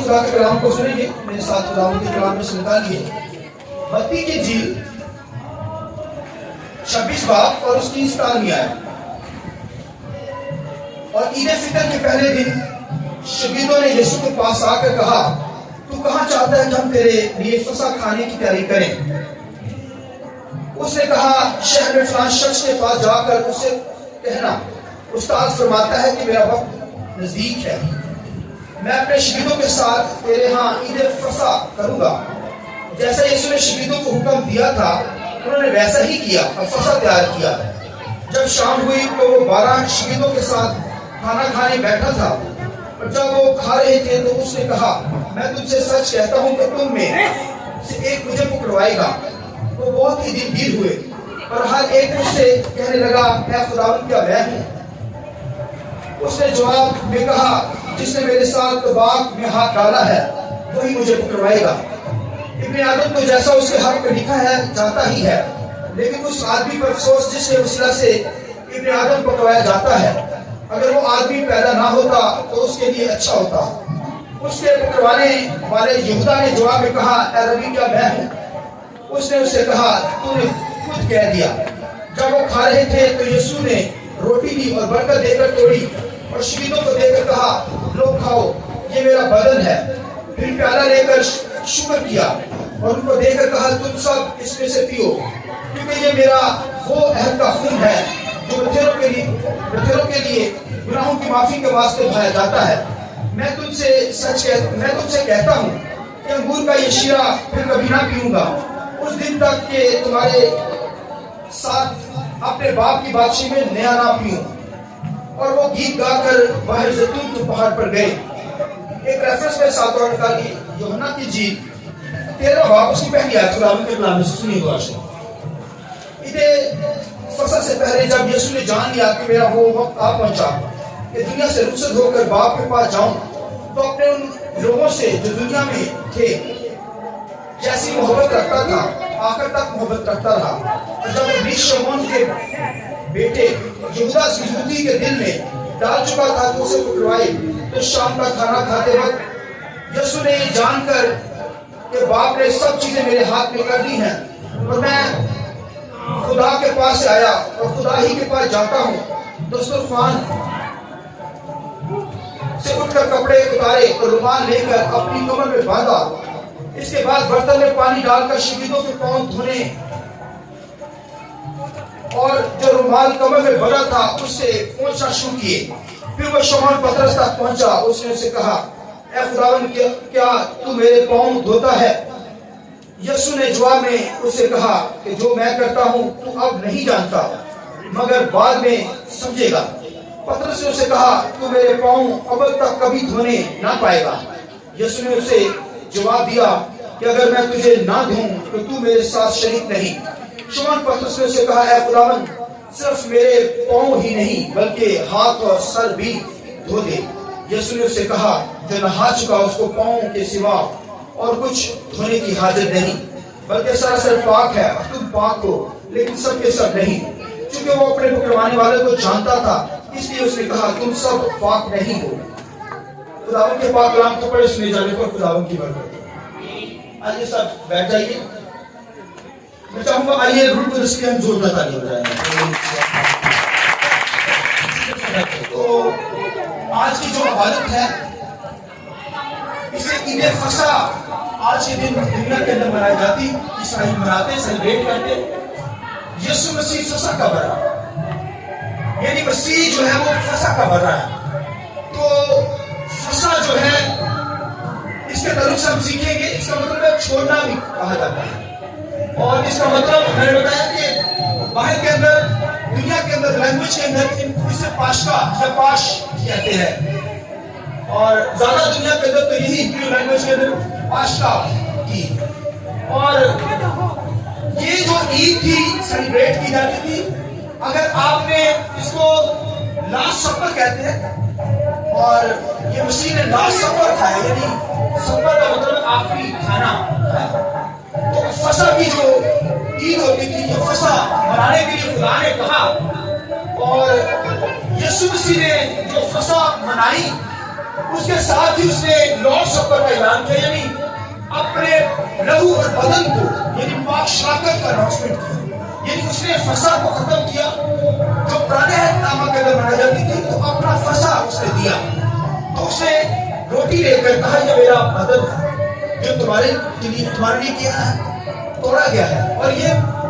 خدا کے کلام کو سنیں گے میرے ساتھ خدا کے کلام میں سے نکالیے متی کی انجیل 26 باب اور اس کی 17ویں آیت. اور عید فطر کے پہلے دن شاگردوں نے یسوع کے پاس آ کر کہا تو کہاں چاہتا ہے کہ ہم تیرے لیے فسح کھانے کی تیاری کریں؟ اس نے کہا شہر میں فلاں شخص کے پاس جا کر اس سے کہنا استاد فرماتا ہے کہ میرا وقت نزدیک ہے، میں اپنے شاگردوں کے ساتھ تیرے ہاں عید فسح کروں گا. جیسا یسوع نے شاگردوں کو حکم دیا تھا انہوں نے ویسا ہی کیا اور فسح تیار کیا. جب شام ہوئی تو وہ 12 شاگردوں کے ساتھ کھانا کھانے بیٹھا تھا اور جب وہ کھا رہے تھے تو اس نے کہا میں تم سے سچ کہتا ہوں کہ تم میں سے ایک مجھے پکڑوائے گا. وہ بہت ہی دلگیر ہوئے اور ہر ایک اس سے کہنے لگا اے خداوند کیا میں ہوں؟ اس نے جواب میں کہا جس نے میرے ساتھ باغ میں ہاتھ ڈالا ہے وہی مجھے پکڑوائے گا. ابن آدم تو جیسا اس کے حق میں لکھا ہے جاتا ہی ہے، لیکن اس آدمی پر افسوس جس کے وسیلہ سے ابن آدم پکڑوایا جاتا ہے. اگر وہ آدمی پیدا نہ ہوتا تو اس کے لیے اچھا ہوتا. اس کے پکڑوانے والے یہودا نے جواب میں کہا اے ربی کیا میں ہوں؟ اس نے اس سے کہا تو نے خود کہہ دیا. جب وہ کھا رہے تھے تو یسوع نے روٹی لی اور برکت دے کر توڑی اور شاگردوں کو دے کر کہا لو کھاؤ یہ میرا بدن ہے. پھر پیالہ لے کر شکر کیا اور ان کو دے کر کہا تم سب اس میں سے پیو کیونکہ یہ میرا وہ عہد کا خون ہے جو بتھیروں کے لیے گناہوں کی معافی کے واسطے بہایا جاتا ہے. میں تم سے کہتا ہوں کہ انگور کا یہ شیرہ پھر کبھی نہ پیوں گا اس دن تک کہ تمہارے ساتھ اپنے باپ کی بادشاہی میں نیا نہ پیوں. اور وہ گیت گا کر باہر زیتون کے پہاڑ پر گئے. ایک ریفرنس میں ساتھ اور نکالی یوحنا کی انجیل 13 باب اس کی پہلی آیت خدا کے کلام میں سے سنیے دعا سے. فصل سے پہلے جب یسوع نے جان لیا کہ میرا وہ وقت آ پہنچا کہ دنیا سے رخصت ہو کر باپ کے پاس جاؤں تو اپنے ان لوگوں سے جو دنیا میں تھے جیسی محبت رکھتا تھا آخر تک محبت رکھتا رہا. اور جب ابلیس شمعون کے بیٹے یہودا اسکریوتی کے دل میں ڈال چکا تھا تو اسے پکڑوائے تو شام کا کھانا کھاتے وقت یسوع نے یہ جان کر کہ باپ نے سب چیزیں میرے ہاتھ میں کر دی ہیں اور میں خدا کے پاس سے آیا اور خدا ہی کے پاس جاتا ہوں دسترخوان سے اٹھ کر کپڑے اتارے اور رومال لے کر اپنی کمر میں باندھا. اس کے بعد برتن میں پانی ڈال کر شاگردوں کے پاؤں دھونے اور جو رومال کمر میں بنا تھا اس سے پوچھنا شروع کیے. پھر وہ شمعون پترس تک پہنچا. اس نے اسے کہا اے خداوند کیا تو میرے پاؤں دھوتا ہے؟ یسوع نے جواب میں اسے کہا کہ جو میں کرتا ہوں تو اب نہیں جانتا مگر بعد میں سمجھے گا. پترس نے اسے کہا تو میرے پاؤں اب تک کبھی دھونے نہ پائے گا. یسوع نے اسے جواب دیا کہ اگر میں تجھے نہ دھوں تو تو میرے ساتھ شریک نہیں. شمعون پترس نے اسے کہا اے خداوند صرف میرے پاؤں ہی نہیں بلکہ ہاتھ اور سر بھی دھو دے. یسوع نے اسے کہا جو نہا چکا اس کو پاؤں کے سوا اور کچھ دھونے کی حاجت نہیں بلکہ سراسر پاک ہے. تم پاک ہو لیکن سب کے سب نہیں. چونکہ وہ اپنے پکڑوانے والے کو جانتا تھا اس لیے اس نے کہا تم سب پاک نہیں ہو. خداوند کے پاک کلام کو پڑھے سنے جانے پر خداوند کی برکت. آئیے سب بیٹھ جائیے. میں چاہوں گا آئیے روح القدس کی ہم زوردار تعلیم بجائیں. تو آج کی جو عبادت ہے اسے عید فسح آج کے دن دنیا کے اندر منائی جاتی. عیسائی مناتے سیلیبریٹ کرتے. یسوع مسیح فسح کا برا یعنی مسیح جو ہے وہ فسح کا برا ہے. تو فسح جو ہے اس کے تعلق سے ہم سیکھیں گے. اس کا مطلب ہے چھوڑنا بھی کہا جاتا ہے اور اس کا مطلب میں نے بتایا کہ باہر کے اندر دنیا کے اندر لینگویج کے اندر اسے پاشکا یا پاش کہتے ہیں اور زیادہ دنیا کے اندر تو یہی ہندو لینگویج کے اندر پاشکا کی. اور یہ جو عید تھی سیلیبریٹ کی جاتی تھی. اگر آپ نے اس کو لاسٹ سپر کہتے ہیں اور یہ مسیح نے لاسٹ سپر کھایا یعنی سپر کا مطلب آخری کھانا کھایا. تو فسح کی جو عید ہوتی تھی جو فسح منانے کے لیے خدا نے کہا اور یسوع مسیح نے جو فسح منائی اس کے ساتھ ہی اس نے لارڈ سپر کا اعلان کیا، یعنی اپنے لہو اور بدن کو یعنی پاک شراکت کا اناؤنسمنٹ کیا، یعنی اس نے فساد کو ختم کیا جو پرانے عہد نامہ کے اندر بنائی جاتی تھی، تو اپنا فساد اس نے دیا، تو اس نے روٹی لے کر کہا یہ میرا بدن ہے جو تمہارے لیے کیا ہے، توڑا گیا ہے، اور یہ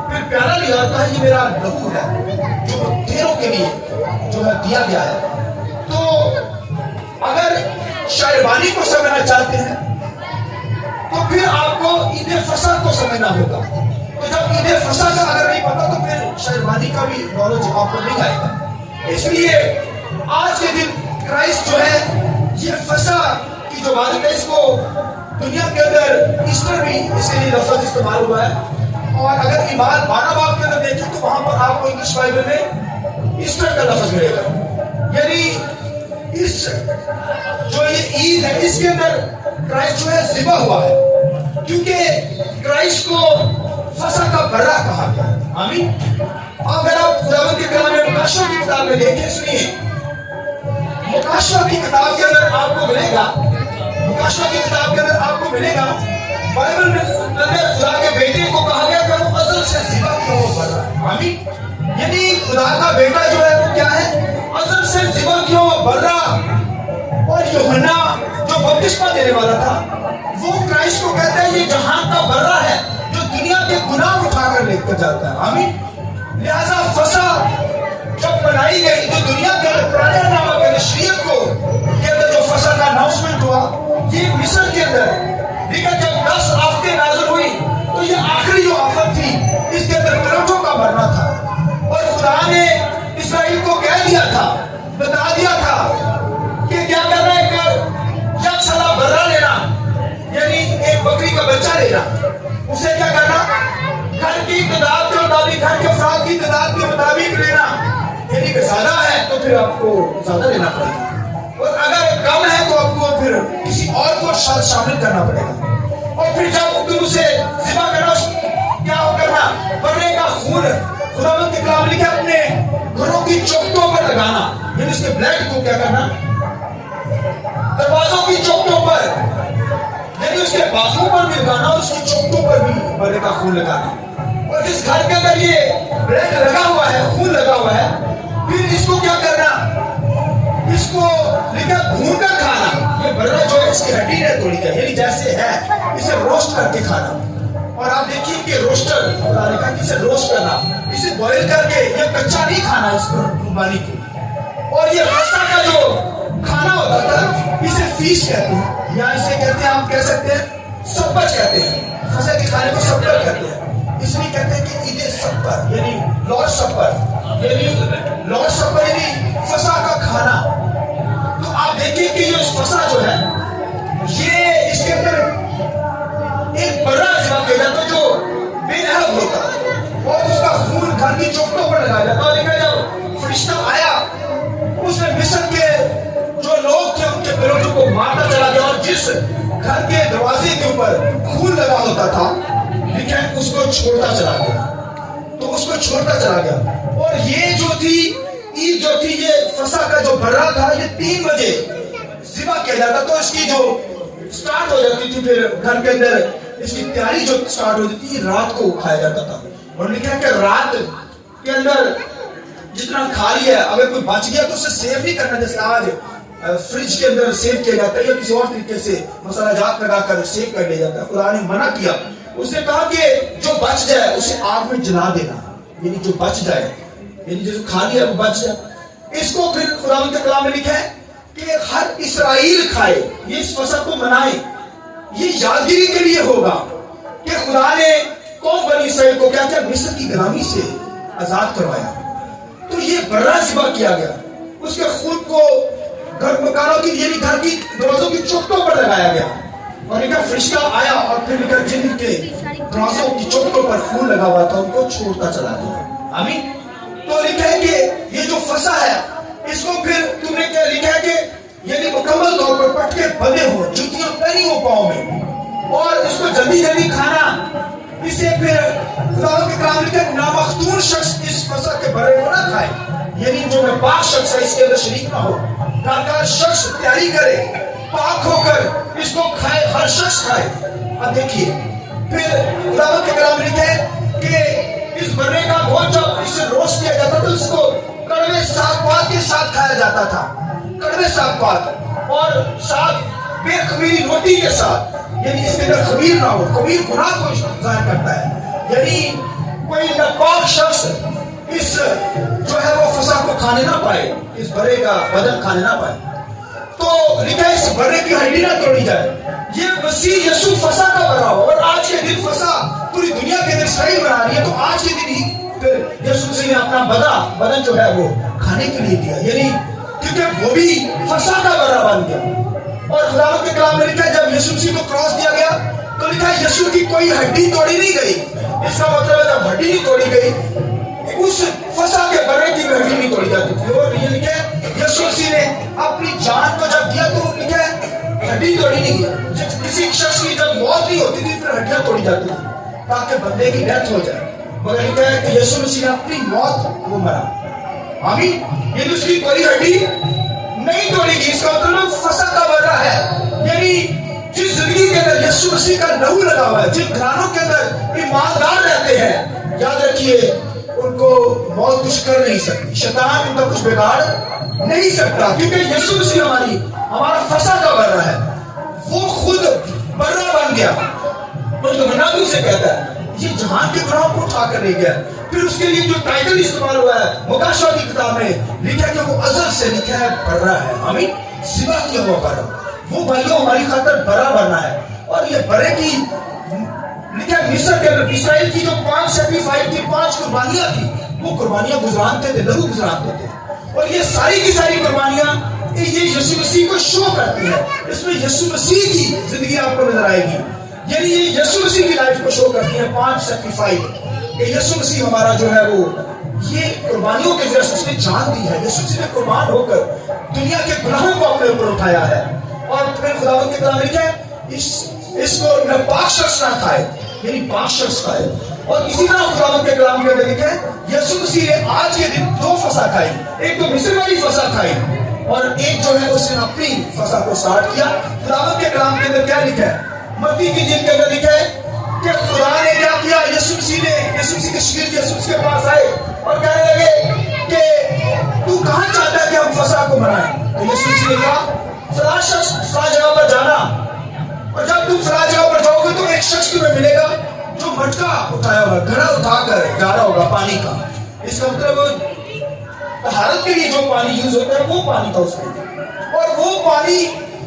پھر پیالہ لیا کہا یہ میرا لہو ہے جو تیروں کے لیے جو ہے دیا گیا ہے۔ تو اگر شاعربانی کو سمجھنا چاہتے ہیں تو پھر آپ کو عید فصح کو سمجھنا ہوگا، تو جب عید فصح کا اگر نہیں پتا تو پھر شاعربانی کا بھی نالج آپ کو نہیں آئے گا۔ اس لیے آج کے دن کرائسٹ جو ہے یہ فصح کی جو بات ہے، اس کو دنیا کے اندر ایسٹر بھی اس کے لیے لفظ استعمال ہوا ہے، اور اگر ایمان 12 باب کے اندر دیکھیں تو وہاں پر آپ کو انگلش بائبل میں ایسٹر کا لفظ ملے گا، یعنی اس جو یہ عید ہے اس کے اندر کرائسٹ جو ہے ذبح ہوا ہے، کیونکہ کرائسٹ کو فصح کا برہ کہا گیا۔ آمین۔ اگر آپ خداوند کے کلام میں مکاشفہ کی کتاب میں دیکھیں، سنیے مکاشفہ کی کتاب کے اندر آپ کو ملے گا، مکاشفہ کی کتاب کے اندر آپ کو ملے گا بائبل میں خدا کے بیٹے کو کہا گیا کہ وہ ازل سے ذبح کیا ہوا برہ۔ آمین۔ یعنی خدا کا بیٹا جو ہے وہ کیا ہے؟ ازل سے ذبح کیا ہوا برہ۔ اور یوحنا جو بپتسمہ دینے والا تھا وہ کرائسٹ کو کہتا ہے یہ جہان کا برہ ہے جو دنیا کے گناہ اٹھا کر لے کر جاتا ہے۔ آمین۔ لہذا فصح جب بنائی گئی تو دنیا کے پرانے نامہ کے شریعت کو کے اندر جو فصح کا اناؤنسمنٹ ہوا، یہ مصر کے اندر، لیکن جب 10 آفتیں نازل ہوئی تو یہ آخری جو آفت تھی اس کے اندر کروٹوں کا مرنا تھا، اور خدا نے اسرائیل کو کہہ دیا تھا، بتا دیا تھا کہ کیا کرنا ہے کہ یک سالہ برہ لینا، یعنی ایک بکری کا بچہ لینا، اسے کیا کرنا؟ گھر کی تعداد کے مطابق، گھر کے افراد کی تعداد کے مطابق لینا، یعنی کہ زیادہ ہے تو پھر آپ کو زیادہ لینا پڑے گا، اور اگر کم ہے تو آپ کو پھر کسی اور کو شامل کرنا پڑے گا۔ اور پھر جب تم اسے ذبح کرنا، کیا ہو کرنا؟ برے کا خون خداوند کے کلام لکھا اپنے گھروں کی چوکھٹوں پر لگانا، یعنی اس کے بلڈ کو کیا کرنا؟ دروازوں کی چوکھٹوں پر، یعنی اس کے بازو پر بھی لگانا، اور اس کی چوکھٹوں پر بھی برے کا خون لگانا۔ اور جس گھر کے اندر یہ بلڈ لگا ہوا ہے، خون لگا ہوا ہے، پھر اس کو کیا کرنا؟ اس کو لکھا بھون کر کھانا۔ یہ برہ جو ہے اس کی ہڈی نہیں توڑی جائے، یعنی جیسے ہے اسے روسٹ کر کے کھانا۔ اور آپ دیکھیے کہ روسٹر خدا نے کہا کہ اسے روسٹ کرنا، اسے بوائل کر کے، یہ کچا نہیں کھانا اس کو قربانی کو۔ اور یہ فصح کا جو کھانا ہوتا تھا اسے فیس کہتے ہیں، یا اسے کہتے ہیں، آپ کہہ سکتے ہیں سپر کہتے ہیں، فصح کے کھانے کو سپر کہتے ہیں، اس لیے کہتے ہیں کہ عید سپر یعنی لارڈ سپر، یعنی لارڈ سپر یعنی فصح کا کھانا۔ تو آپ دیکھیں کہ یہ فصح جو ہے یہ اس کے اندر ایک برہ ذبح کیا جاتا جو بے نہب ہوتا، اور اس کا خون گھر کی چوکھٹوں پر لگایا جاتا۔ اور لیکن جب فرشتہ آیا اس نے مصر کے جو لوگ تھے ان کے پیروتوں کو مارتا چلا گیا، اور جس گھر کے دروازے کے اوپر خون لگا ہوتا تھا لیکن اس کو چھوڑتا چلا گیا، تو اس کو چھوڑتا چلا گیا۔ اور یہ جو تھی عید جو تھی، یہ فصح کا جو برہ تھا، یہ 3 بجے ذبح کیا جاتا، تو اس کی جو سٹارٹ ہو جاتی تھی، پھر گھر کے اندر اس کی تیاری جو سٹارٹ ہوتی تھی رات کو کھایا جاتا تھا۔ اور لکھا ہے کہ رات کے اندر جتنا کھا لیا، اگر کوئی بچ گیا تو اسے سیو نہیں کرنا، جیسے آج فریج کے اندر سیو کیا جاتا ہے یا کسی اور طریقے سے مسالہ جات لگا کر سیو کر لیا جاتا ہے۔ خدا نے منع کیا، اس نے کہا کہ جو بچ جائے اسے آگ میں جلا دینا، یعنی جو بچ جائے، یعنی جو کھا لیا وہ بچ جائے۔ اس کو پھر خدا کے کلام میں لکھا ہے کہ ہر اسرائیل کھائے، یہ اس فصح کو منائے، یہ یادگیری کے لیے ہوگا کہ خدا نے قوم بنی اسرائیل کو کیا مصر کی غلامی سے آزاد کروایا۔ تو یہ برہ ذبح کیا گیا، اس کے خون کو گھر مکانوں کی یعنی گھر کی دروازوں کی چوکھٹوں پر لگایا گیا، اور ایک فرشتہ آیا اور پھر جن کے دروازوں کی چوکھٹوں پر خون لگا ہوا تھا ان کو چھوڑتا چلا گیا۔ آمین۔ تو لکھا ہے کہ یہ جو فصح ہے اس کو پھر تم نے کیا لکھا ہے کہ یعنی مکمل طور پر پٹکے بندے ہوں، جوتیاں پہنی ہو پاؤں میں، اور اس کو جلدی جلدی کھانا، اسے پھر خداوند کے کلام لکھا ہے نامختون شخص اس فسح کے برے کو نہ کھائے، یعنی جو ناپاک شخص ہے اس کے اندر شریک نہ ہو، تاکہ شخص تیاری کرے پاک ہو کر اس کو کھائے، ہر شخص کھائے۔ اب دیکھیے پھر خداوند کے کلام لکھا ہے کہ اس برے کا گوشت جب اس سے روسٹ کیا جاتا تھا اس کو کڑوے ساگ پات کے ساتھ کھایا جاتا تھا، کڑوے ساگ پات اور ساتھ بے خمیری روٹی کے ساتھ، یعنی اس کے اندر خمیر نہ ہو۔ خمیر گناہ کو ظاہر کرتا ہے، یعنی کوئی ناپاک شخص اس جو ہے وہ فسح کو کھانے نہ پائے، اس برے کا بدن کھانے نہ پائے۔ تو لکھا ہے اس برے کی ہڈی نہ توڑی جائے۔ یہ مسیح یسوع فسح کا برا ہو، اور آج کے دن فسح پوری دنیا کے اندر اسرائیل بنا رہی ہے، تو آج کے دن ہی پھر یسوع مسیح نے اپنا بدن جو ہے وہ کھانے کے لیے دیا، یعنی کیونکہ وہ بھی فسح کا برا بن گیا۔ اور خداوند کے کلام میں لکھا ہے جب یسوع مسیح کو کراس دیا گیا تو لکھا ہے یسوع کی کوئی ہڈی توڑی نہیں گئی۔ اس کا مطلب ہے جب ہڈی نہیں توڑی گئی اس فسح کے برے کی ہڈی نہیں توڑی جاتی تھی۔ اور یہ لکھا ہے یسوع مسیح نے اپنی جان کو جب دیا تو لکھا ہے ہڈی توڑی نہیں گئی۔ کسی شخص کی جب موت نہیں ہوتی تھی پھر ہڈیاں توڑی جاتی تھی تاکہ بندے کی ڈیتھ ہو جائے، مگر لکھا ہے کہ یسوع مسیح نے اپنی موت وہ مرا، آمین، یہ اس کی کوئی ہڈی نہیں توڑی گی۔ اس کا مطلب فسح کا برا ہے، یعنی جس زندگی کے اندر یسوع مسیح کا لہو لگا ہوا ہے، جن گھرانوں کے اندر ایماندار رہتے ہیں، یاد رکھیے ان کو موت کچھ کر نہیں سکتی، شیطان ان کا کچھ بگاڑ نہیں سکتا، کیونکہ یسوع مسیح ہمارا فسح کا برا ہے۔ وہ خود برا بن گیا اور یوحنا بھی اسے کہتا ہے یہ جہان کے گناہوں کو اٹھا کر لے گیا۔ پھر اس کے لیے جو ٹائٹل استعمال ہوا ہے مکاشفہ کی کتاب میں لکھا ہے کہ وہ ازل سے لکھا ہے برا ہے، آمین، سوا کیا ہوا برا، وہ بھائیوں ہماری خاطر برا بننا ہے۔ اور یہ برے کی لکھا ہے مصر کے اندر اسرائیل کی جو 5 سیکریفائس تھی، 5 قربانیاں تھی، وہ قربانیاں گزرانتے تھے، لہو گزرانتے تھے، اور یہ ساری کی ساری قربانیاں یہ یسوع مسیح کو شو کرتی ہے۔ اس میں یسوع مسیح کی زندگی آپ کو نظر آئے گی، یعنی یہ یسوع مسیح کی لائف کو شو کرتی ہے 5 سیکریفائس، کہ یسوع مسیح ہمارا جو ہے وہ یہ قربانیوں کے ذریعے اس نے جان دی ہے۔ یسوع مسیح نے قربان ہو کر دنیا کے گناہوں کو اپنے اوپر اٹھایا ہے۔ اور پھر خداوند کے کلام لکھا ہے اس کو نہ پاک شخص نہ کھائے، یعنی پاک شخص کھائے۔ اور اسی طرح خداوند کے کلام کے اندر لکھا ہے یسوع مسیح نے آج کے دن 2 فسح کھائی، ایک تو مصر والی فسح کھائی اور ایک جو ہے اس نے اپنی فسح کو سٹارٹ کیا۔ خداوند کے کلام کے اندر کیا لکھا ہے؟ متی کی انجیل کے اندر لکھا ہے کہ خدا نے کیا کیا، یسوع مسیح کے شاگرد یسوع مسیح کے پاس آئے اور کہنے لگے کہ تو کہاں چاہتا ہے کہ ہم فسح کو منائیں؟ تو یسوع مسیح نے کہا فلاں شخص فلاں جگہ پر جانا، اور جب تم فلاں جگہ پر جاؤ گے تو ایک شخص تمہیں ملے گا جو مٹکا اٹھایا ہوگا، گھڑا اٹھا کر جا رہا ہوگا پانی کا۔ اس کا مطلب طہارت کے لیے جو پانی یوز ہوتا ہے وہ پانی تھا اس میں، اور وہ پانی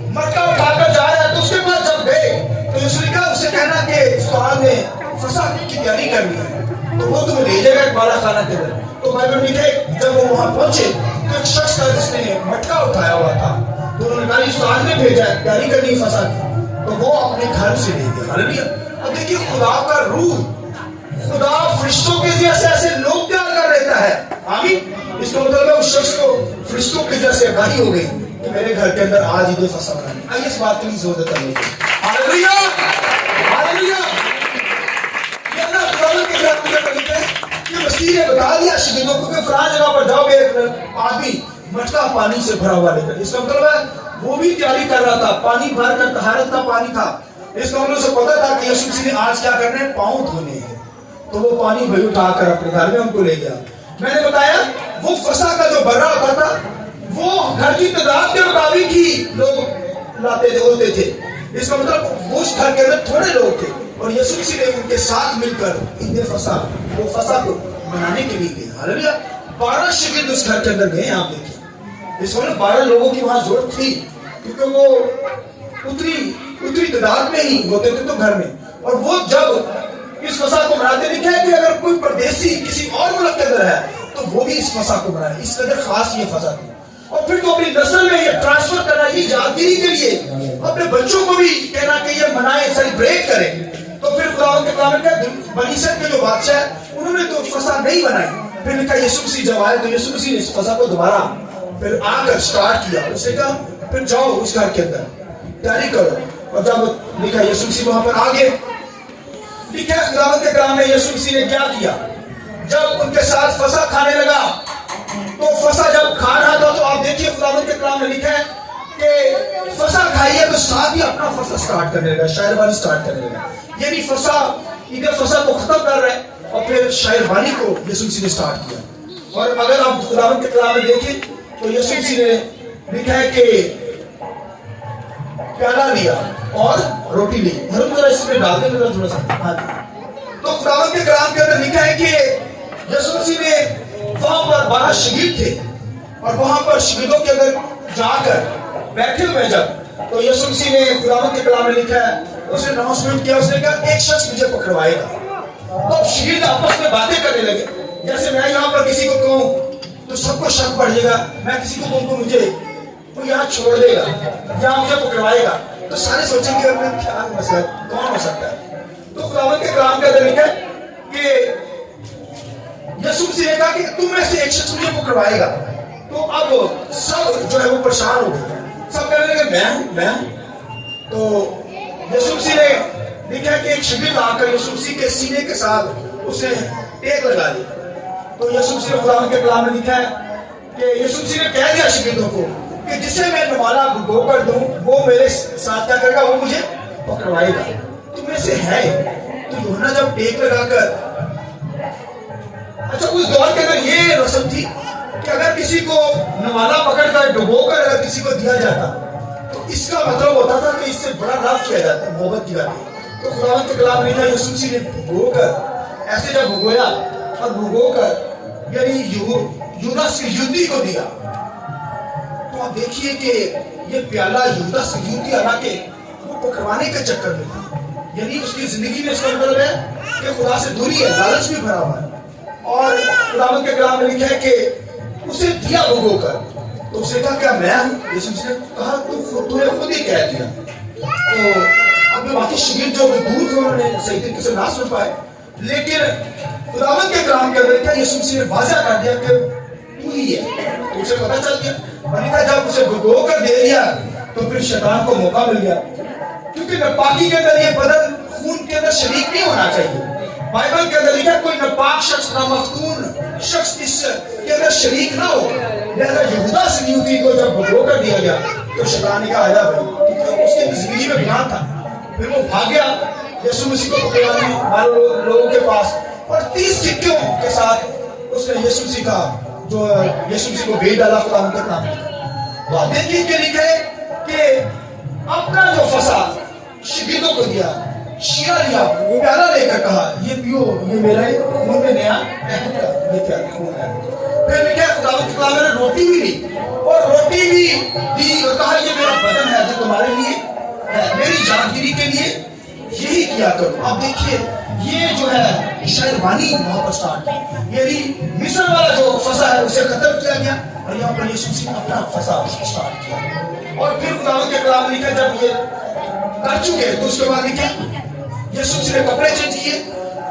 مٹکا اٹھا کر جا رہا ہے۔ تو اس کے بعد جب گئے تو اس نے کہا اسے کہنا کہ استاد نے فسح کی تیاری کرنی ہے تو وہ تمہیں لے جائے گا ایک بالا خانہ کے اندر۔ تو بائبل میں لکھا ہے جب وہ وہاں پہنچے تو ایک شخص تھا جس نے مٹکا اٹھایا ہوا تھا، تو انہوں نے کہا استاد نے بھیجا ہے تیاری کرنی فسح کی، تو وہ اپنے گھر سے لے گیا۔ ہاللیلویا۔ اب دیکھیے خدا کا روح، خدا فرشتوں کے ذریعے سے ایسے لوگ تیار کر لیتا ہے، آمین۔ اس کا مطلب ہے اس شخص کو فرشتوں کے ذریعے سے آگاہی ہو گئی کہ میرے گھر کے اندر آج عید فسح منانی۔ آئیے اس بات کے لیے زور دیتا ہوں، ہاللیلویا ہاللیلویا۔ یہ اللہ خداوند کے گھر میں لکھا ہے کہ مسیح نے بتا دیا شاگردوں کو کہ فلاں جگہ پر جاؤ گے ایک آدمی مٹکا پانی سے بھرا ہوا لے کر۔ اس کا مطلب ہے وہ بھی تیاری کر رہا تھا، پانی بھر کر طہارت کا پانی تھا۔ اس کا مطلب سے پتا تھا کہ یسوع مسیح نے آج کیا کرنا ہے، پاؤں دھونے ہیں، تو وہ پانی بھائی اٹھا کر اپنے گھر میں ان کو لے گیا۔ میں نے بتایا وہ فسح کا جو برا ہوتا تھا وہ گھر کی تعداد کے مطابق ہی لوگ لاتے تھے ہوتے تھے۔ اس کا مطلب اس گھر کے اندر تھوڑے لوگ تھے اور یسوع مسیح نے ان کے ساتھ مل کر عید فسح وہ فسح کو منانے کے لیے گئے۔ ہاللیلویا۔ 12 شاگرد اس گھر کے اندر گئے، آپ دیکھیں اس میں 12 لوگوں کی وہاں ضرورت تھی کیونکہ وہ اتری تعداد میں ہی ہوتے تھے تو گھر میں، اور وہ جب اس فسح کو مناتے لکھا ہے کہ اگر کوئی پردیسی کسی اور ملک کے اندر ہے تو وہ بھی اس فسح کو منائے۔ اس قدر خاص یہ فسح تھی، اور پھر تو اپنی نسل میں یہ ٹرانسفر کرنا، یہ یادگیری کے لیے اپنے بچوں کو بھی کہنا کہ یہ منائیں، سیلیبریٹ کریں۔ تو پھر خداوند کے کلام میں بنی اسرائیل کے جو بادشاہ انہوں نے تو فسح نہیں بنائی، پھر لکھا یسوع مسیح جب آئے تو یسوع مسیح نے اس فسح کو دوبارہ پھر آ کر سٹارٹ کیا۔ اس نے کہا پھر جاؤ اس گھر کے اندر تیاری کرو، اور جب لکھا یسوع مسیح وہاں پر آ گئے، لکھا ہے خداوند کے کلام میں یسوع مسیح نے کیا کیا؟ جب ان کے ساتھ فسح کھانے لگا تو فسح جب کھا رہا تھا تو آپ دیکھیے خداوند کے کلام میں لکھا ہے کہ فسح کھائیے تو ساتھ ہی اپنا فسح سٹارٹ کرنے لگا، شاعر بانی سٹارٹ کرنے لگا. یعنی فسح کو ختم کر رہے ہیں اور پھر شاعر بانی کو یسوع مسیح نے سٹارٹ کیا. اور اگر آپ خداوند کے کلام میں دیکھیں تو یسوع مسیح نے لکھا ہے کہ پیالہ لیا اور روٹی لی. ہم ذرا اس میں ڈال دیں تھوڑا سا. تو خداوند کے کلام کے اندر لکھا ہے کہ یسوع مسیح نے وہاں پر 12 شاگرد تھے اور وہاں پر شاگردوں کے اندر جا کر بیٹھے ہوئے جب تو یسوع مسیح نے خداوند کے کلام میں لکھا ہے اس نے اناؤنسمنٹ کیا، اس نے کہا ایک شخص مجھے پکڑوائے گا. تو اب شاگرد آپس میں باتیں کرنے لگے. جیسے میں یہاں پر کسی کو کہوں تو سب کو شک پڑ جائے گا، میں کسی کو کہوں تو مجھے وہ یہاں چھوڑ دے گا یا مجھے پکڑوائے گا تو سارے سوچیں گے کیا مسئلہ کون ہو سکتا ہے. تو خداوند کے کلام کے اندر لکھا ہے کہ یسوع مسیح نے کہا کہ تم میں سے ایک شخص مجھے پکڑوائے گا. تو اب سب جو ہے وہ پریشان ہو گئے، سب کہنے لگے میں. تو یسوع مسیح نے لکھا ہے کہ ایک شاگرد آ کر یسوع مسیح کے سینے کے ساتھ اسے ٹیک لگا دی. تو یسوع مسیح نے خداوند کے کلام میں لکھا ہے کہ یسوع مسیح نے کہہ دیا شاگردوں کو کہ جسے میں نوالا بھگو کر دوں وہ میرے ساتھ کیا کرے گا، وہ مجھے پکڑوائے گا. تم میں سے ہے تو یوحنا جب ٹیک لگا کر، اچھا اس دور کے اندر یہ رسم تھی کہ اگر کسی کو نوالا پکڑ کر ڈبو کر اگر کسی کو دیا جاتا تو اس کا مطلب ہوتا تھا کہ اس سے بڑا لفظ کیا جاتا، محبت کی جاتی. تو خداوند کے کلام میں لکھا یسوع مسیح نے بھگو کر ایسے جب بھگویا اور بھگو کر یعنی یہودا اسکریوتی کو دیا. تو آپ دیکھیے کہ یہ پیالہ یہودا اسکریوتی حالانکہ وہ پکڑوانے کے چکر میں تھا، یعنی اس کی زندگی میں اس کا مطلب ہے کہ خدا سے دوری ہے، لالچ بھی بھرا ہوا ہے. اور خداوند کے کلام میں لکھا ہے کہ اسے دیا بھگو کر. تو اسے کہا کیا میں ہوں؟ یسوع مسیح نے کہا تو نے خود ہی کہہ دیا. تو اب باقی شاگرد جو دور تھے انہوں نے صحیح طریقے سے نہ سن پائے، لیکن خداوند کے کلام کے اندر کیا یسوع مسیح نے واضح کر دیا کہ تو ہی ہے. تو اسے پتہ چل گیا. اور جب اسے بھگو کر دے دیا تو پھر شیطان کو موقع مل گیا، کیونکہ ناپاکی کے اندر یہ بدن خون کے اندر شریک نہیں ہونا چاہیے. بائبل کے اندر لکھا کوئی ناپاک شخص نامختون شخص اس کے اندر شریک نہ ہو. لہذا یہودا اسکریوتی کو جب بھگو کر دیا گیا تو شیطان نے کہا آجا بھائی، کیونکہ اس کی زندگی میں گناہ تھا. پھر وہ بھاگ گیا یسوع مسیح کو پکڑوانے والے لوگوں کے پاس اور 30 سکوں کے ساتھ اس نے یسوع مسیح کا جو یسوع مسیح کو بھیج ڈالا خداوند کے نام میں. تو آپ دیکھیے کہ لکھا ہے کہ اپنا جو فساد شاگردوں کو دیا، شیرہ لیا، پیالہ لے کر کہا یہ پیو، یہ میرے خون میں نیا عہد کا یہ کیا خون ہے. پھر لکھا ہے خداوند کے کلام میں روٹی بھی لی اور روٹی بھی دی اور کہا یہ میرا بدن ہے جو تمہارے لیے ہے، میری جانگیری کے لیے یہی کیا کرو. اب دیکھیے یہ جو ہے شاعر بانی وہاں پر سٹارٹ کی، یعنی مصر والا جو فسح ہے اسے ختم کیا گیا اور یہاں پر یسوع مسیح نے اپنا فسح سٹارٹ کیا. اور پھر خداوند کے کلام میں لکھا جب یہ کر چکے تو اس کے بعد لکھا یسوع مسیح نے کپڑے چینج کیے،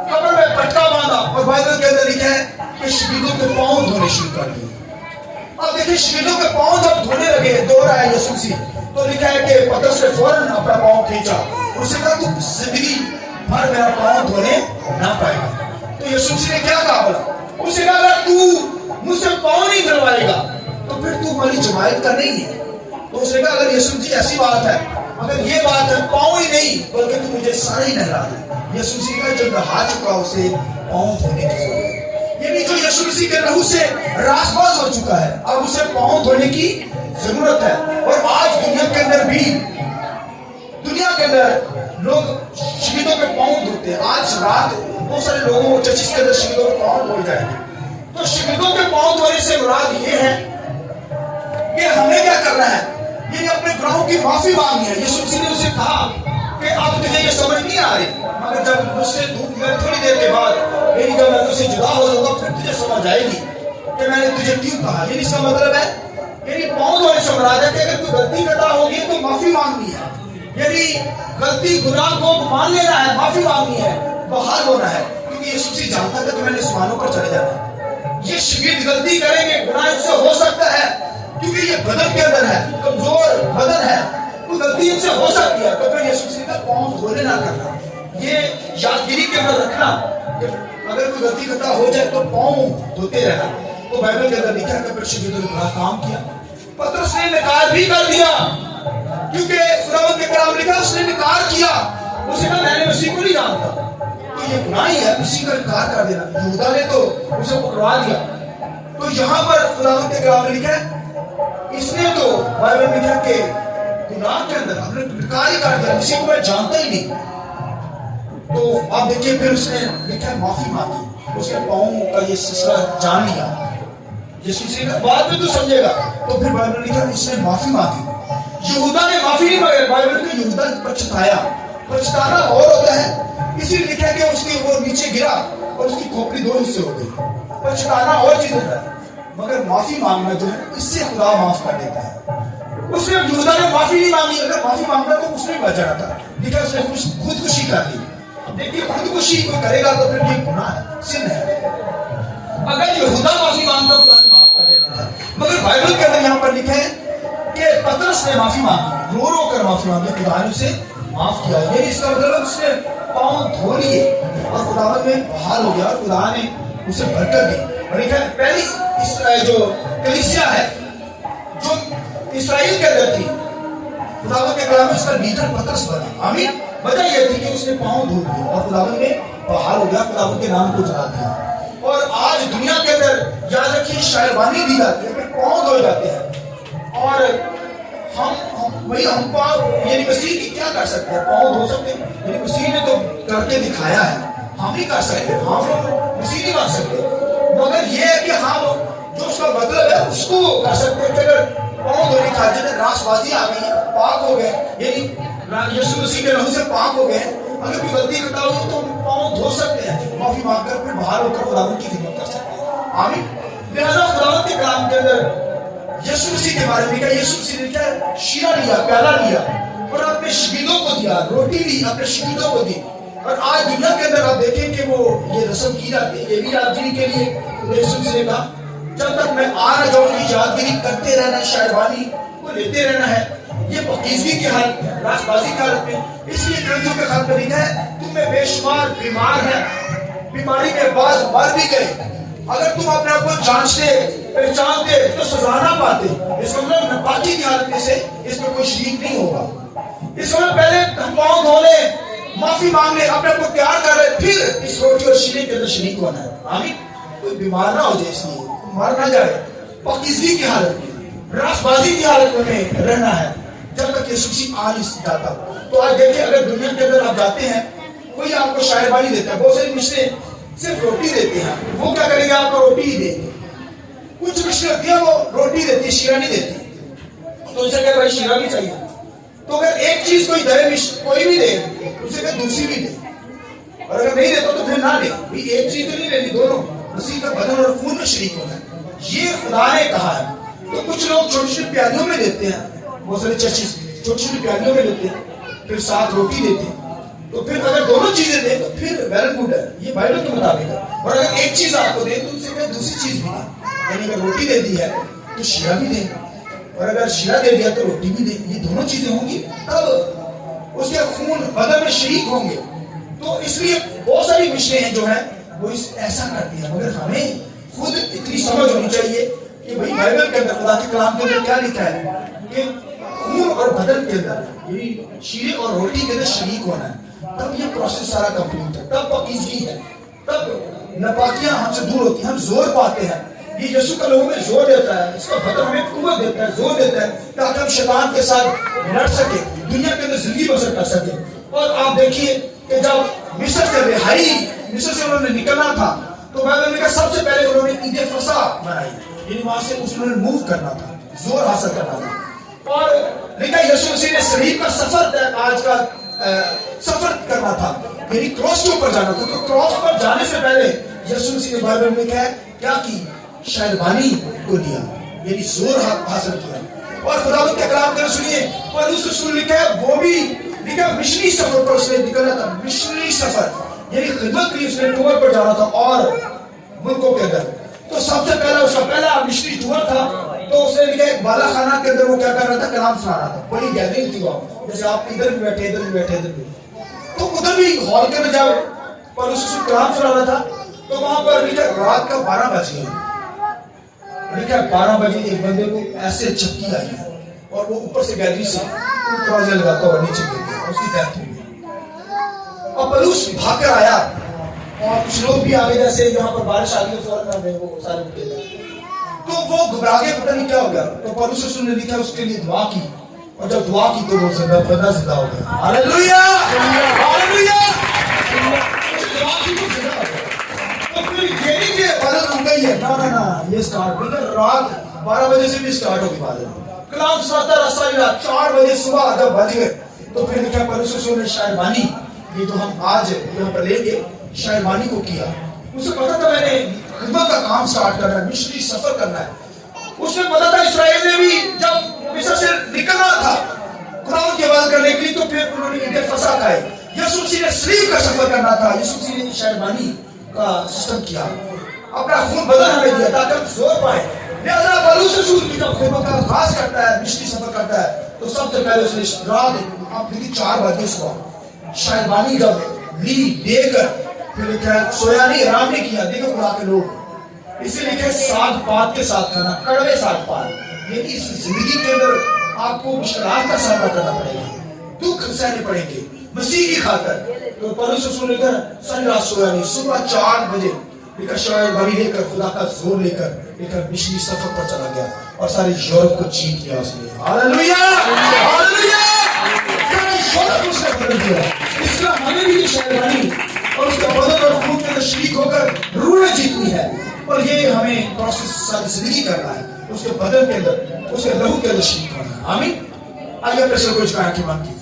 کمر میں پٹکا باندھا اور بائبل کے اندر لکھا ہے کہ شاگردوں کے پاؤں دھونے شروع کر دیے. اب دیکھیں شاگردوں کے پاؤں جب دھونے لگے، دھو رہا ہے یسوع مسیح، تو لکھا ہے کہ پترس نے فوراً اپنا پاؤں کھینچا، اس نے کہا تو زندگی بھر میرا پاؤں دھونے نہ پائے گا. تو یسوع مسیح نے کیا کہا بولا؟ اس نے کہا اگر تو مجھ سے پاؤں نہیں دھلوائے گا تو پھر تو ہماری جماعت کا نہیں ہے. تو اس نے کہا اگر یسوع مسیح ایسی بات ہے، اگر یہ بات ہے پاؤں ہی نہیں بلکہ تو مجھے سارے ہی نہلا دے. یسوع مسیح کا جو نہا چکا اسے پاؤں دھونے کی ضرورت ہے. یعنی جو یسوع مسیح کے لہو سے راست باز ہو چکا ہے اب اسے پاؤں دھونے کی ضرورت ہے. اور آج دنیا کے اندر بھی لوگ شہیدوں کے پاؤں دھوتے ہیں. آج رات بہت سارے لوگوں کو چرچز کے اندر شہیدوں کے پاؤں دھوئے جائیں گے. تو شہیدوں کے پاؤں دھونے سے مراد یہ ہے کہ ہمیں کیا کرنا ہے، یعنی اپنے گناہوں کی معافی مانگنی ہے. یسوع مسیح نے اسے کہا کہ اب تجھے یہ سمجھ نہیں آ رہی، مگر جب مجھ سے تھوڑی دیر کے بعد یعنی جب میں تجھ سے جدا ہو جاؤں گا پھر تجھے سمجھ آئے گی کہ میں نے تجھے کیوں کہا. یعنی اس کا مطلب ہے یعنی پاؤں دھونے سے مراد ہے کہ اگر کوئی غلطی کرتا ہوگی تو معافی مانگنی ہے، یعنی غلطی گناہ کو مان لینا ہے، معافی مانگنی ہے، بحال ہونا ہے. کیونکہ یسوع مسیح جانتا تھا کہ میں نے آسمانوں پر چلے جانا ہے. یہ شاگرد غلطی کریں گے، گناہ ان سے ہو سکتا ہے کیونکہ یہ بدن کے اندر ہے، کمزور بدن ہے، تو غلطی ان سے ہو سکتی ہے. تو پھر یسوع مسیح کا پاؤں دھونے نہ کرنا. یہ یادگیری کے اندر رکھنا کہ اگر کوئی غلطی خطا ہو جائے تو پاؤں دھوتے رہنا. تو بائبل کے اندر لکھا ہے کہ پھر شگردوں نے بڑا کام کیا. پترس نے انکار بھی کر دیا کیونکہ خداوند کے کلام لکھا اس نے انکار کیا. اس نے کہا میں نے مسیح کو نہیں جانتا. تو یہ گناہ ہی ہے مسیح کا انکار کر دینا. یہودا نے تو اسے پکڑوا دیا. تو یہاں پر خداوند کے کلام میں لکھا ہے اس نے تو بائبل میں لکھا کہ گناہ کے اندر ہم نے انکار ہی کر دیا, مسیح کو میں جانتا ہی نہیں. تو آپ دیکھیے پھر اس نے لکھا معافی مانگی. اس کے پاؤں کا یہ سلسلہ جان لیا. جس کسی کا بعد میں تو سمجھے گا. تو پھر بائبل نے لکھا اس نے معافی مانگی. یہودا نے معافی نہیں مانگی. بائبل میں یہودا پچھتایا. پچھتانا اور ہوتا ہے. اسی لیے لکھا کہ اس کی وہ نیچے گرا اور اس کی کھوپڑی دو حصے ہو گئی. پچھتانا اور چیز ہوتا ہے مگر معافی مانگنا جو ہے اس سے خدا معاف کر دیتا ہے. اس نے یہودا نے معافی نہیں مانگی. اگر معافی مانگنا تو اس نے بچ جانا تھا. لکھا اس نے خودکشی کر لی. دیکھیے خودکشی کوئی کرے گا تو پھر یہ گناہ ہے, سن ہے. اگر یہودا معافی مانگتا تو خدا نے معاف کر دینا تھا. مگر بائبل کے اندر یہاں پر لکھا ہے کہ پترس نے معافی مانگی, رو رو کر معافی مانگی. خدا نے اسے معاف کیا. یعنی اس کا مطلب اس نے پاؤں دھو لیے اور خداوند میں بحال ہو گیا اور خدا نے اسے برکت دی. اور لکھا ہے پہلی جو کلیسیا ہے جو اسرائیل کے اندر تھی خداوند کے کلام میں اس کا لیڈر پترس بنا. آمین. وجہ یہ تھی کہ اس نے پاؤں دھو لیے اور خداوند میں بحال ہو گیا. خداوند کے نام کو جلا دیا. اور آج دنیا کے اندر یاد رکھیے شائبانی دی جاتی ہے کہ پاؤں دھوئے جاتے ہیں. اور ہم پاؤں یعنی مسیح کی کیا کر سکتے ہیں؟ پاؤں دھو سکتے ہیں. یعنی مسیح نے تو کر کے دکھایا ہے, ہم نہیں کر سکتے. ہم مسیح نہیں بن سکتے. مگر یہ ہے کہ ہم جو اس کا مطلب ہے اس کو کر سکتے ہیں کہ اگر پاؤں دھونے کا جنہیں راس بازی آ گئی, پاک ہو گئے, یعنی یسوع مسیح کے لہو سے پاک ہو گئے. اگر کوئی غلطی کرتا ہو تو ہم پاؤں دھو سکتے ہیں, معافی مانگ کر پھر باہر ہو کر خداوند کی خدمت کر سکتے ہیں. آمین. لہذا خداوند کے کلام کے اندر یسوع مسیح کے بارے میں کہا, یسوع مسیح نے کیا شیرہ لیا, پیالہ لیا اور اپنے شاگردوں کو دیا, روٹی لی اپنے شاگردوں کو دی. اور آج دنیا کے اندر آپ دیکھیں کہ وہ یہ رسم کی جاتی ہے. یہ بھی یادگیری کے لیے یسوع مسیح نے کہا جب تک میں آ نہ جاؤں گی یادگیری کرتے رہنا, شائبانی کو لیتے رہنا ہے. یہ پاکیزگی کی حالت ہے, راست بازی کی حالت میں. اس لیے گرنتھوں کے خط میں لکھا ہے تم میں بے شمار بیمار ہے, بیماری کے بعض مر بھی گئے. اگر تم اپنے آپ کو جانچتے پہچانتے تو سزا نہ پاتے. اس کا مطلب ناپاکی کی حالت میں سے اس میں کوئی شریک نہیں ہوگا. اس کا مطلب پہلے ہم پاؤں دھو لیں, معافی مانگ لیں, اپنے آپ کو تیار کر لیں, پھر اس روٹی اور شیرے کے اندر شریک ہونا ہے. آمین. کوئی بیمار نہ ہو جائے, اس لیے مر نہ جائے. پاکیزگی کی حالت میں, راست بازی کی حالت میں رہنا ہے جب تک یسوع مسیح آ نہیں جاتا. تو آج دیکھیں اگر دنیا کے اندر آپ جاتے ہیں کوئی آپ کو شائبانی دیتا ہے. بہت ساری مشریں صرف روٹی دیتے ہیں. وہ کیا کریں گے؟ آپ کو روٹی ہی دیں گے. کچھ مشریں ہوتی ہیں وہ روٹی دیتی ہے, شیرہ نہیں دیتی. تو ان سے کہا بھائی شیرہ بھی چاہیے. تو اگر ایک چیز کوئی دے, کوئی بھی دے, اسے کہ دوسری بھی دے. اور اگر نہیں دیتا تو پھر نہ دے. ایک چیز تو نہیں لینی, دونوں مسیح کا بدن اور خون میں شریک ہونا ہے. یہ خدا نے کہا ہے. تو کچھ لوگ چھوٹی چھوٹی پیالیوں میں دیتے ہیں, بہت سارے چرچز چھوٹی چھوٹی پیالیوں میں دیتے ہیں, پھر ساتھ روٹی دیتے ہیں. تو پھر اگر دونوں چیزیں دیں تو پھر ویل گڈ ہے, یہ بائبل کے مطابق ہے. اور اگر ایک چیز آپ کو دیں تو ان سے کہ دوسری چیز بھی دیں. یعنی اگر روٹی دے دی ہے تو شیرہ بھی دیں, اور اگر شیرہ دے دیا تو روٹی بھی دیں. یہ دونوں چیزیں ہوں گی تب اس کے خون بدن میں شریک ہوں گے. تو اس لیے بہت ساری مشریں ہیں جو ہیں وہ ایسا کرتی ہیں. مگر ہمیں خود اتنی سمجھ ہونی چاہیے کہ بھائی بائبل کے اندر خدا کے کلام کے اندر کیا لکھا ہے کہ خون اور بدن کے اندر یعنی شیرے اور روٹی کے اندر شریک ہونا ہے. تب یہ پروسیس سارا کمپلیٹ ہے, تب پاکیزگی ہے, تب ناپاکیاں ہم سے دور ہوتی ہیں, ہم زور پاتے ہیں. یہ یسوع کا لوگوں میں زور دیتا ہے, اس کا بدن ہمیں قوت دیتا ہے, زور دیتا ہے تاکہ ہم شیطان کے ساتھ لڑ سکے, دنیا کے اندر زندگی بسر کر سکے. اور آپ دیکھیے کہ جب مصر سے رہائی, مصر سے انہوں نے نکلنا تھا تو بائبل میں کہا سب سے پہلے انہوں نے عید فصح منائی. یعنی وہاں سے انہوں نے موو کرنا تھا, زور حاصل کرنا تھا. اور لکھا یسوع مسیح نے صلیب کا سفر آج کا سفر کرنا تھا, یعنی کراس کے اوپر جانا تھا. تو کراس پر جانے سے پہلے یسوع مسیح نے بائبل میں کیا کی, شائبانی کو لیا, یعنی زور حاصل کیا. اور خداوند کے کلام کو سنیے, پولس رسول لکھا ہے وہ بھی لکھا مشنری سفر پر اس نے نکلنا تھا. مشنری سفر یعنی خدمت کے لیے اس نے ٹور پر جانا تھا اور ملکوں کے اندر. تو سب سے پہلا اس کا پہلا مشنری ٹور تھا. تو اس نے لکھا ایک بالا خانہ کے اندر وہ کیا کر رہا تھا, کلام سنا رہا تھا. بڑی گیدرنگ تھی وہاں, جیسے آپ ادھر بھی بیٹھے, ادھر بھی بیٹھے, ادھر بھی. تو ادھر بھی ہال کے میں جا پولس رسول کلام سنا رہا تھا، تو وہاں پر لکھا رات کا 12 بج گیا، لکھا 12 بجے ایک بندے کو ایسے جھپکی آئی ہے اور وہ اوپر سے گیلری سے دروازے لگاتا ہوا نیچے گر گیا، اس کی ڈیتھ ہو گئی۔ اور پولس بھاگ کر آیا اور کچھ لوگ بھی آگے، جیسے یہاں پر بارش آ گئی فوراً وہ سارے اٹھ گئے، تو وہ گھبرا کے پتہ نہیں کیا ہو گیا، تو پولس رسول نے لکھا اس کے لیے دعا کی، اور جب دعا کی تو وہ زندہ ہو گیا۔ ہاللیلویا ہاللیلویا، دعا کی تو زندہ ہو گیا۔ تو پھر یہ نہیں کہ عبادت رک گئی ہے، نہ یہ سٹارٹ نہیں، رات 12 بجے سے بھی سٹارٹ ہوگی عبادت، کلام سناتا رہا 4 بجے صبح جب بج گئے تو پھر لکھا پولس رسول نے شاعربانی، یہ جو ہم آج یہاں پر لیں گے، شاعربانی کو کیا۔ اسے پتا تھا میں نے خدمت کا کام سٹارٹ کرنا ہے، مشنری سفر کرنا ہے۔ اسے پتا تھا اسرائیل نے بھی جب مصر سے نکلنا تھا خدا کی عبادت کرنے کے لیے، تو پھر انہوں نے عید فصح کھائے۔ یسوع مسیح نے صلیب کا سفر کرنا تھا، یسوع مسیح نے شاعربانی کا سسٹم کیا، اپنا خون بدن ہمیں دیا تاکہ ہم زور پائیں۔ لہذا پولس رسول کی جب خدمت کا آغاز کرتا ہے، مشنری سفر کرتا ہے، تو سب سے پہلے اس نے رات آپ دیکھیے 4 بجے صبح شاعربانی جب لی دے کر پھر لکھا ہے سویا نہیں، آرام نہیں کیا۔ دیکھو خدا کے لوگ اسے لکھے ساگ پات کے ساتھ کھانا، کڑوے ساگ پات، یعنی اس زندگی کے اندر آپ کو مشکلات کا سامنا کرنا پڑے گا، دکھ سہنے پڑیں گے مسیح کی خاطر۔ تو پولس رسول لکھا ساری رات سویا نہیں، صبح 4 بجے لکھا شاعربانی لے کر خدا کا زور لے کر مشنری سفر پر چلا گیا اور سارے یورپ کو جیت لیا اس نے۔ ہاللیلویا ہاللیلویا، یورپ اس نے بدل دیا۔ اس کا ہمیں بھی یہ شاعربانی اور اس کا بدن اور خون کے شریک ہو کر روحیں جیتنی ہے، اور یہ ہمیں پروسیس ساری زندگی کرنا ہے، اس کے بدن کے اندر، اس کے لہو کے اندر شریک ہونا ہے۔ آمین۔ آئیے اپنے سر کو جھکا کے مانگیں۔